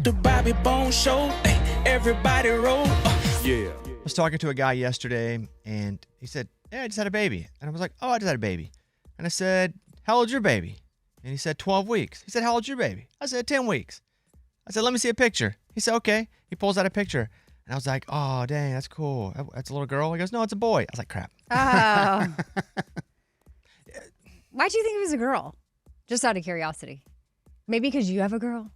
The Bobby Bone Show. Everybody roll. Yeah. I was talking to a guy yesterday, and he said, "Yeah, I just had a baby." And I was like, "Oh, I just had a baby." And I said, "How old's your baby?" And he said, 12 weeks. He said, "How old's your baby?" I said, 10 weeks. I said, "Let me see a picture." He said, "Okay." He pulls out a picture. And I was like, "Oh, dang, that's cool. That's a little girl?" He goes, "No, it's a boy." I was like, "Crap." Oh. Why'd you think it was a girl? Just out of curiosity. Maybe because you have a girl?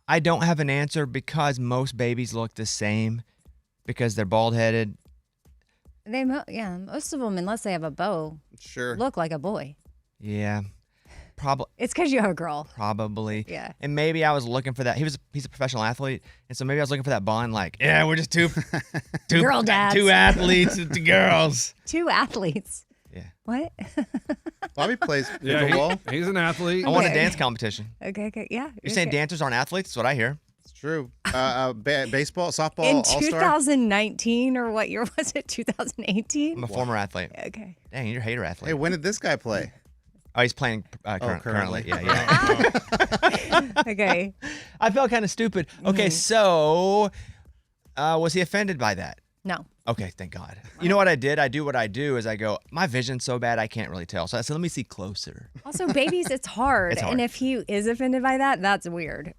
I don't have an answer because most babies look the same because they're bald-headed. Most of them, unless they have a bow, look like a boy. Yeah. Probably. It's because you have a girl. Probably. Yeah. And maybe I was looking for that. He's a professional athlete, and so maybe I was looking for that bond. Like, yeah, we're just two girl dads. Two athletes, two girls. Two athletes. Yeah. What? Bobby plays pickleball. He's an athlete. I won a dance competition. Okay. Yeah. You're saying dancers aren't athletes? That's what I hear. It's true. Baseball, softball, in all-star. 2019, or what year was it? 2018? I'm a former athlete. Okay. Dang, you're a hater athlete. Hey, when did this guy play? Oh, he's playing currently. currently. Yeah. Okay. I felt kind of stupid. Okay, so was he offended by that? No. Okay, thank God. You know what I did? I do what I do is I go, my vision's so bad I can't really tell. So I said, let me see closer. Also, babies, it's hard. It's hard. And if he is offended by that, that's weird.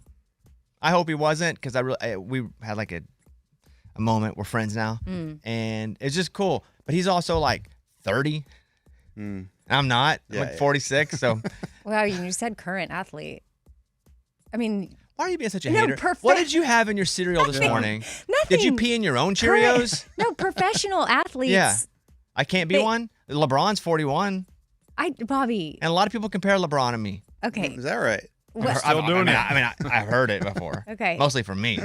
I hope he wasn't because we had like a moment. We're friends now. And it's just cool. But he's also like 30. I'm not. I'm like 46. So Well, you said current athlete. I mean, why are you being such a No, hater? What did you have in your cereal this morning? nothing. Did you pee in your own Cheerios? No, professional athletes. Yeah. I can't be one. LeBron's 41. Bobby. And a lot of people compare LeBron to me. Okay. Is that right? I've heard it before. Okay. Mostly from me.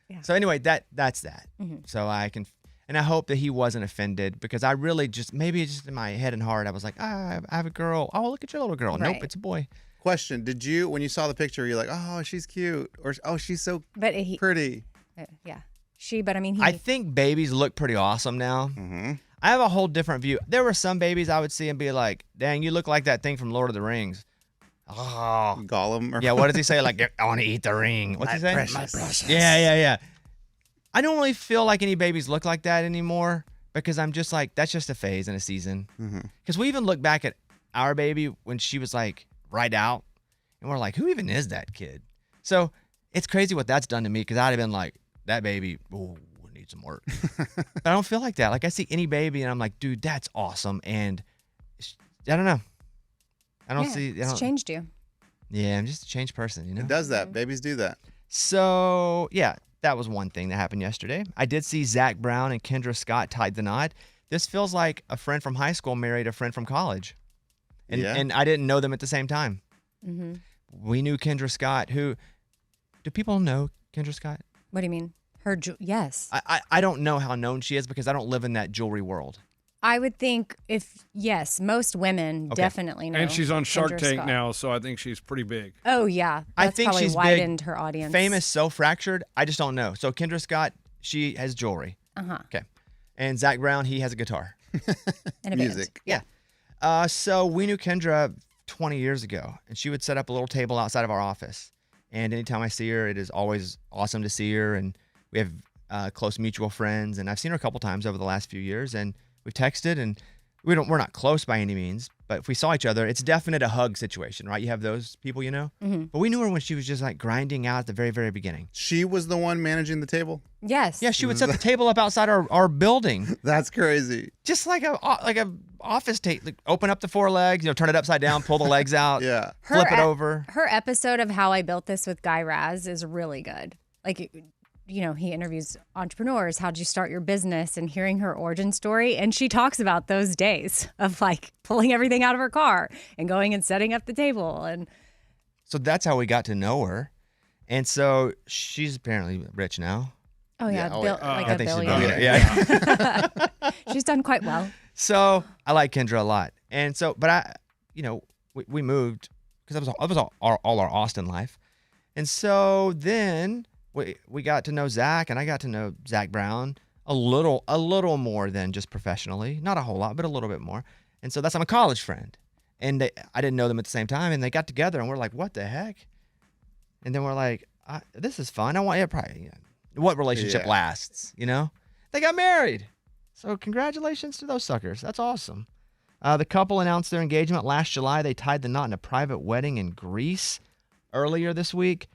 Yeah. So anyway, that's that. So I can, and I hope that he wasn't offended because I really maybe just in my head and heart, I was like, I have a girl. Oh, look at your little girl. Right. Nope, it's a boy. Question: did you, when you saw the picture, you're like, oh, she's cute, or oh, she's so pretty? Yeah. But I mean, I think babies look pretty awesome now. I have a whole different view. There were some babies I would see and be like, dang, you look like that thing from Lord of the Rings. Oh. Gollum? Yeah, what does he say? Like, I want to eat the ring. What's he say? My precious. Yeah. I don't really feel like any babies look like that anymore because I'm just like, that's just a phase and a season. Because we even look back at our baby when she was like right out, and we're like, who even is that kid? So it's crazy what that's done to me because I'd have been like, that baby, needs some work. But I don't feel like that. Like I see any baby and I'm like, dude, that's awesome. And I don't know. I don't see. It's changed you. Yeah, I'm just a changed person, you know? It does that. Babies do that. So, yeah, that was one thing that happened yesterday. I did see Zach Brown and Kendra Scott tied the knot. This feels like a friend from high school married a friend from college. And I didn't know them at the same time. We knew Kendra Scott, who, do people know Kendra Scott? What do you mean? Yes. I don't know how known she is because I don't live in that jewelry world. I would think most women definitely know. And she's on Shark Kendra Tank Scott. now, so I think she's pretty big. Oh, yeah. That's I think probably she's widened big, her audience. famous, so fractured. I just don't know. So Kendra Scott, she has jewelry. Okay. And Zach Brown, he has a guitar. And a music. Band. Yeah. So we knew Kendra 20 years ago, and she would set up a little table outside of our office. And anytime I see her, it is always awesome to see her. And we have close mutual friends, and I've seen her a couple times over the last few years, and we've texted, and we're not close by any means, but if we saw each other, it's definite a hug situation, right? You have those people, you know? But we knew her when she was just like grinding out at the very, very beginning. She was the one managing the table? Yes. Yeah, she would set the table up outside our building. That's crazy. Just like a office table. Like open up the four legs, turn it upside down, pull the legs out, flip it over. Her episode of How I Built This with Guy Raz is really good. Like, he interviews entrepreneurs. How'd you start your business? And hearing her origin story. And she talks about those days of like pulling everything out of her car and going and setting up the table. And so that's how we got to know her. And so she's apparently rich now. Oh, yeah. Like I a think billionaire. Yeah. She's done quite well. So I like Kendra a lot. And so, but we moved because that was all our Austin life. And so then we got to know Zach, and I got to know Zach Brown a little more than just professionally. Not a whole lot, but a little bit more. And so I'm a college friend. And I didn't know them at the same time, and they got together, and we're like, what the heck? And then we're like, this is fun. What relationship lasts, you know? They got married. So congratulations to those suckers. That's awesome. The couple announced their engagement last July. They tied the knot in a private wedding in Greece earlier this week.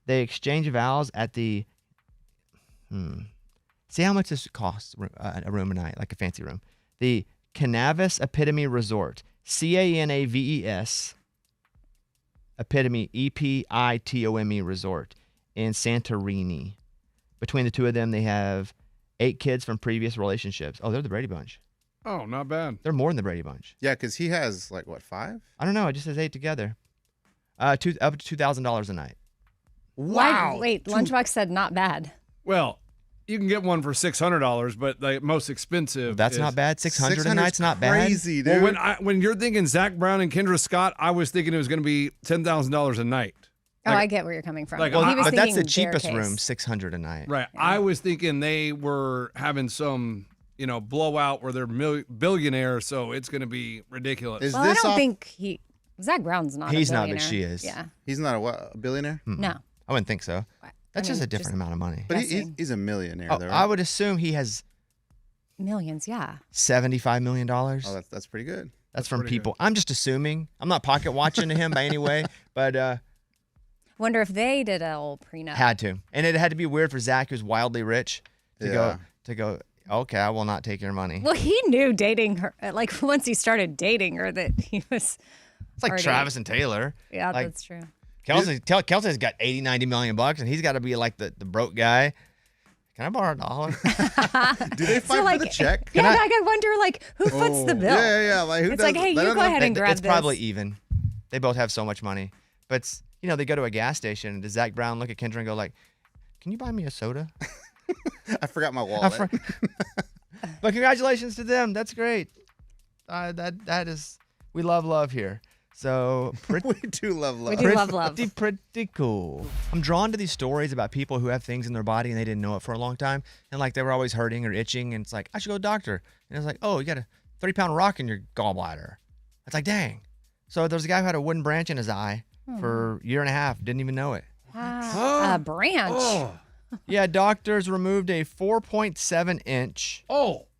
They exchanged vows at the... See how much this costs a room a night, like a fancy room. The Canavis Epitome Resort. Canaves Epitome, Epitome Resort in Santorini. Between the two of them, they have 8 kids from previous relationships. Oh, they're the Brady Bunch. Oh, not bad. They're more than the Brady Bunch. Yeah, because he has, 5? I don't know. It just says 8 together. Up to $2,000 a night. Wow. Wait, Lunchbox said not bad. Well, you can get one for $600, but the most expensive. That's not bad. $600 a night's not bad. Crazy, dude. Well, when you're thinking Zach Brown and Kendra Scott, I was thinking it was going to be $10,000 a night. I get where you're coming from. Like, he was but that's thinking the cheapest their case. room, $600 a night. Right. Yeah. I was thinking they were having some, blowout where they're billionaires, so it's going to be ridiculous. I don't think Zach Brown's not. He's a not, billionaire. but she is. Yeah. He's not a billionaire? No. I wouldn't think so. That's just a different amount of money. But he's a millionaire, though, right? I would assume he has millions, yeah. $75 million. Oh, that's pretty good. That's from people. Good. I'm just assuming. I'm not pocket watching to him by any way, but wonder if they did a old prenup. Had to. And it had to be weird for Zach, who's wildly rich, to go, okay, I will not take your money. Well, he knew dating her, once he started dating her, that he was. It's like Travis and Taylor. Yeah, that's true. Kelsey's got $80-90 million, and he's got to be like the broke guy. Can I borrow $1? Do they fight for the check? Yeah, I wonder who foots the bill. Yeah. Who it's does hey, you go ahead and grab this. It's probably even. They both have so much money, but they go to a gas station, and does Zach Brown look at Kendra and go "Can you buy me a soda?" I forgot my wallet. But congratulations to them. That's great. That is, we love here. So we do love love. We do love love. Pretty cool. I'm drawn to these stories about people who have things in their body and they didn't know it for a long time, and they were always hurting or itching, and it's like, I should go to the doctor. And it's like, oh, you got a 30-pound rock in your gallbladder. It's like, dang. So there's a guy who had a wooden branch in his eye for a year and a half, didn't even know it. A branch. Oh. Yeah, doctors removed a 4.7-inch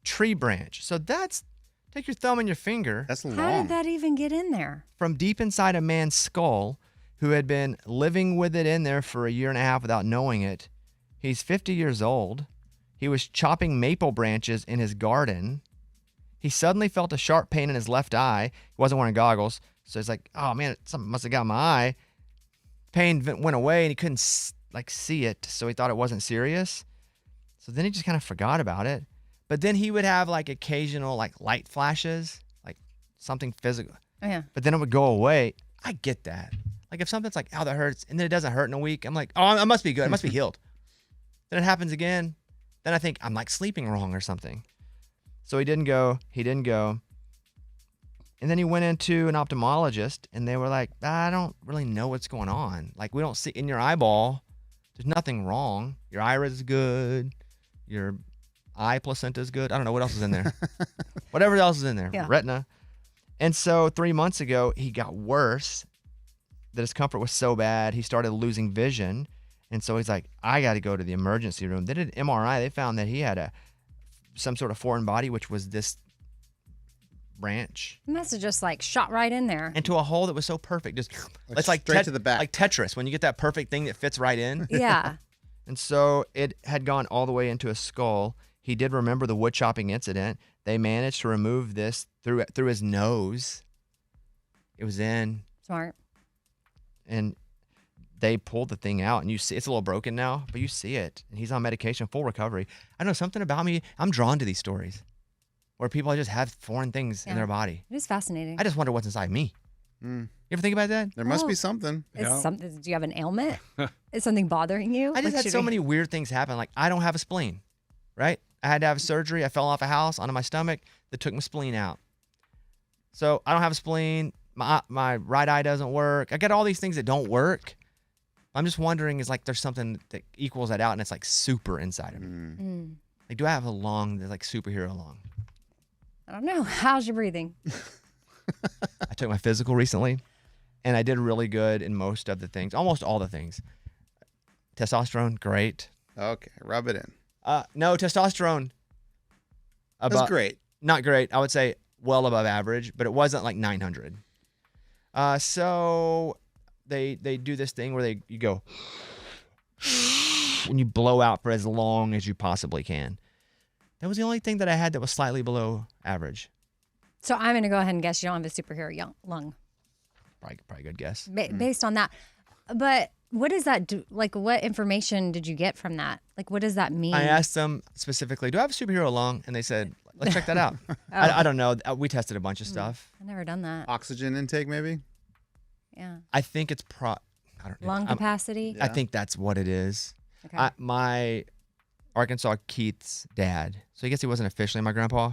tree branch. So take your thumb and your finger. That's long. How did that even get in there? From deep inside a man's skull who had been living with it in there for a year and a half without knowing it. He's 50 years old. He was chopping maple branches in his garden. He suddenly felt a sharp pain in his left eye. He wasn't wearing goggles. So he's like, oh, man, something must have got in my eye. Pain went away, and he couldn't see it, so he thought it wasn't serious. So then he just kind of forgot about it. But then he would have occasional light flashes, something physical. Oh, yeah. But then it would go away. I get that. If something's that hurts, and then it doesn't hurt in a week, I'm like, oh, it must be good. It must be healed. Then it happens again. Then I think I'm sleeping wrong or something. So he didn't go. And then he went into an ophthalmologist, and they were like, I don't really know what's going on. We don't see in your eyeball. There's nothing wrong. Your iris is good. Your eye placenta is good. I don't know what else is in there. Whatever else is in there. Yeah. Retina. And so 3 months ago, he got worse. The discomfort was so bad, he started losing vision. And so he's like, I got to go to the emergency room. They did an MRI. They found that he had some sort of foreign body, which was this branch. It must have just shot right in there. Into a hole that was so perfect. Just it's straight to the back. Like Tetris, when you get that perfect thing that fits right in. Yeah. And so it had gone all the way into his skull. He did remember the wood chopping incident. They managed to remove this through his nose. It was in. Smart. And they pulled the thing out, and you see it's a little broken now, but you see it. And he's on medication, full recovery. I don't know, something about me, I'm drawn to these stories where people just have foreign things in their body. It is fascinating. I just wonder what's inside me. You ever think about that? There must be something. Do you have an ailment? Is something bothering you? I just had so many weird things happen. I don't have a spleen, right? I had to have surgery. I fell off a house onto my stomach that took my spleen out. So I don't have a spleen. My right eye doesn't work. I got all these things that don't work. I'm just wondering, there's something that equals that out, and it's super inside of me. Do I have a lung that's superhero lung? I don't know. How's your breathing? I took my physical recently, and I did really good in most of the things, almost all the things. Testosterone, great. Okay, rub it in. No, testosterone. That's great. Not great. I would say well above average, but it wasn't like 900. So they do this thing where you go and you blow out for as long as you possibly can. That was the only thing that I had that was slightly below average. So I'm going to go ahead and guess you don't have a superhero lung. Probably a good guess. Based on that. But what does that do? Like, what information did you get from that? Like, what does that mean? I asked them specifically, do I have a superhero lung? And they said, let's check that out. I don't know. We tested a bunch of stuff. I've never done that. Oxygen intake, maybe? Yeah. I think it's I don't know. Lung capacity? I think that's what it is. Okay. My Arkansas Keith's dad, so I guess he wasn't officially my grandpa.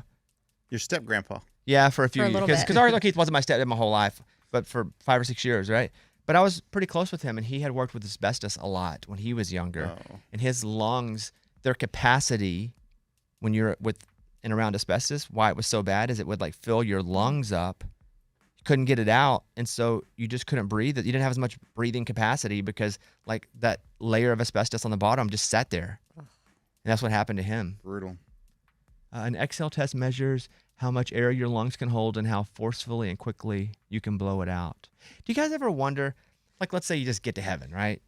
Your step-grandpa. Yeah, for a few years. little bit. Because Arkansas Keith wasn't my stepdad my whole life, but for 5 or 6 years, right? But I was pretty close with him, and he had worked with asbestos a lot when he was younger. Oh. And his lungs, their capacity when you're with and around asbestos, why it was so bad is it would like fill your lungs up. You couldn't get it out, and so you just couldn't breathe. You didn't have as much breathing capacity because like that layer of asbestos on the bottom just sat there. And that's what happened to him. Brutal. An Excel test measures how much air your lungs can hold and how forcefully and quickly you can blow it out. Do you guys ever wonder, like, let's say you just get to heaven, right?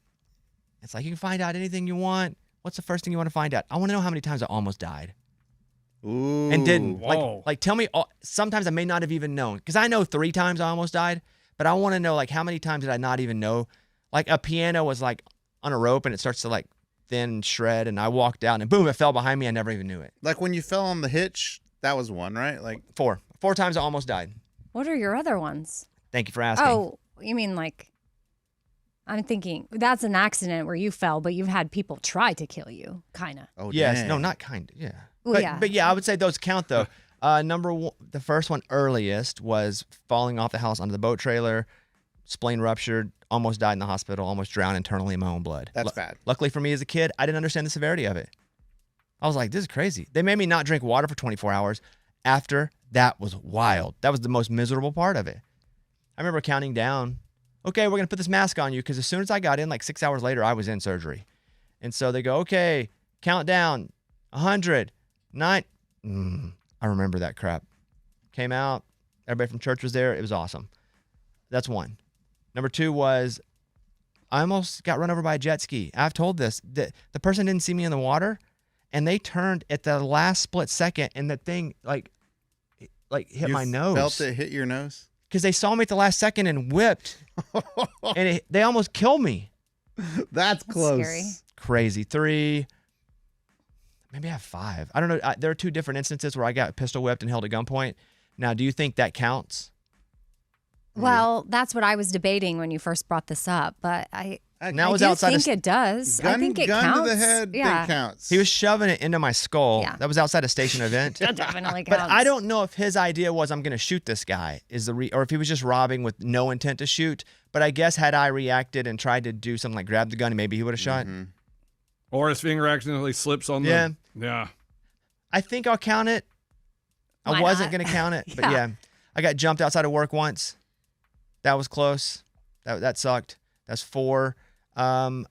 It's like you can find out anything you want. What's the first thing you want to find out? I want to know how many times I almost died. Ooh. And didn't. Whoa. Like tell me, sometimes I may not have even known. Because I know 3 times I almost died, but I want to know, like, how many times did I not even know? Like, a piano was, like, on a rope, and it starts to, like, thin and shred, and I walked out, and boom, it fell behind me. I never even knew it. Like when you fell on the hitch, that was one, right? Like 4 times I almost died. What are your other ones? Thank you for asking. Oh, you mean like, I'm thinking that's an accident where you fell, but you've had people try to kill you, kind of. Oh, yes. dang. No, not kind of. Yeah. Well, But, yeah. but yeah, I would say those count, though. Number one, the first one earliest was falling off the house onto the boat trailer, spleen ruptured, almost died in the hospital, almost drowned internally in my own blood. That's bad. Luckily for me as a kid, I didn't understand the severity of it. I was like, this is crazy. They made me not drink water for 24 hours. After that was wild. That was the most miserable part of it. I remember counting down. Okay, we're going to put this mask on you because as soon as I got in, like 6 hours later, I was in surgery. And so they go, okay, count down, 100, 9. I remember that crap. Came out. Everybody from church was there. It was awesome. That's one. Number 2 was I almost got run over by a jet ski. I've told this. The person didn't see me in the water, and they turned at the last split second, and the thing like hit my nose. Felt it hit your nose? Because they saw me at the last second and whipped, and they almost killed me. That's close. Scary. Crazy. 3, maybe I have 5. I don't know. There are 2 different instances where I got pistol whipped and held at gunpoint. Now, do you think that counts? Well, that's what I was debating when you first brought this up, but I Now it was do outside think of, it does. I think it gun counts. to the head, yeah. it counts. He was shoving it into my skull. Yeah. That was outside a station event. That definitely counts. But I don't know if his idea was I'm going to shoot this guy or if he was just robbing with no intent to shoot. But I guess had I reacted and tried to do something like grab the gun, maybe he would have shot. Or his finger accidentally slips on Yeah. the... Yeah. I think I'll count it. Why I wasn't not? going to count it, but Yeah. yeah. I got jumped outside of work once. That was close. That sucked. That's 4. I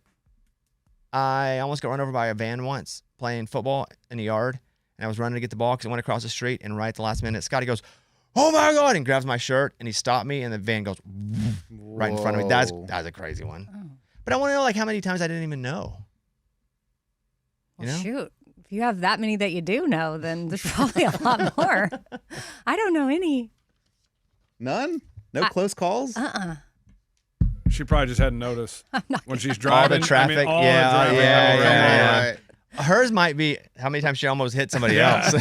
almost got run over by a van once playing football in the yard, and I was running to get the ball because it went across the street, and right at the last minute, Scotty goes, "Oh my God," and grabs my shirt, and he stopped me, and the van goes right in front of me. That's a crazy one. Oh. But I want to know like how many times I didn't even know. You Well, know? shoot. If you have that many that you do know, then there's probably a lot more. I don't know any. None? No close calls? She probably just hadn't noticed when she's driving. All the traffic. I mean, all the Yeah, driving. yeah, I mean, yeah. come on. Hers might be how many times she almost hit somebody else.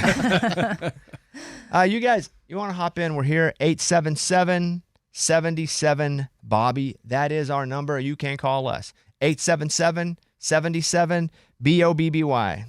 You guys, you want to hop in? We're here, 877-77-BOBBY. That is our number. You can call us, 877-77-BOBBY.